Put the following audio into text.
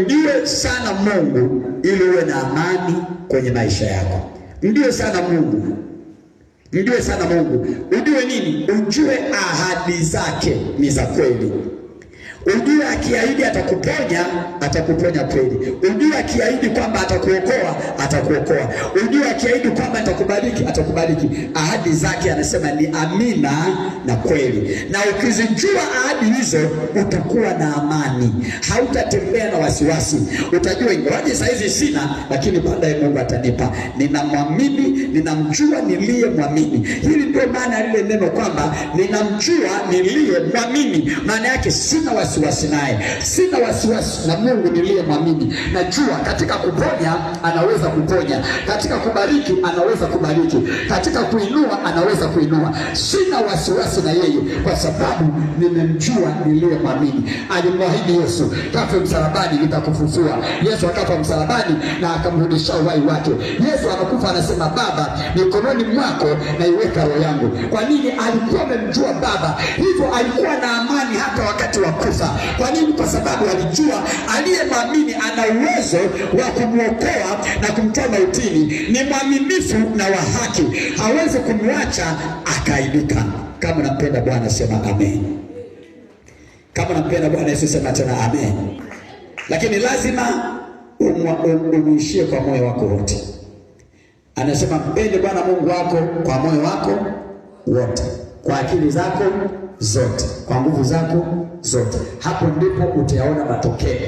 Mjue sana Mungu ili uwe na amani kwenye maisha yako. Mjue sana Mungu. Mjue sana Mungu. Ujue nini? Ujue ahadi zake ni za kweli. Ujue akiahidi atakuponya, atakuponya kweli. Ujue akiahidi kwamba atakuokoa, atakuokoa. Ujue akiahidi kwamba atakubariki, atakubariki. Ahadi zake anasema ni amina na kweli. Na ukizijua ahadi hizo, utakuwa na amani. Hautatembea na wasiwasi. Utajua ingawaje saa hizi sina, lakini baadaye Mungu atanipa. Ninamwamini, ninamjua niliyemwamini. Hili ndio maana lile neno kwamba ninamjua niliyemwamini. Maana yake sina wasiwasi naye. Sina wasiwasi na Mungu niliyemwamini. Najua katika kuponya anaweza kuponya. Katika kubariki anaweza kubariki. Katika kuinua anaweza kuinua. Sina wasiwasi na yeye kwa sababu nimemjua niliyemwamini. Alimwahidi Yesu, kafa msalabani nitakufufua. Yesu akafa msalabani na akamrudisha uhai wake. Yesu anakufa anasema, Baba, mikononi mwako naiweka roho yangu. Kwa nini? Alikuwa amemjua Baba. Hivyo alikuwa na amani hata wakati wa kufa. Kwa nini? Kwa sababu alijua aliyemwamini ana uwezo wa kumwokoa na kumtoa mautini. Ni mwaminifu na wa haki. Hawezi kumwacha akaibika. Kama unampenda Bwana sema amen. Kama unampenda Bwana Yesu sema tena amen. Lakini lazima umuishie kwa moyo wako wote. Anasema mpende Bwana Mungu wako kwa moyo wako wote, kwa akili zako zote, kwa nguvu zako zote. Hapo ndipo utayaona matokeo.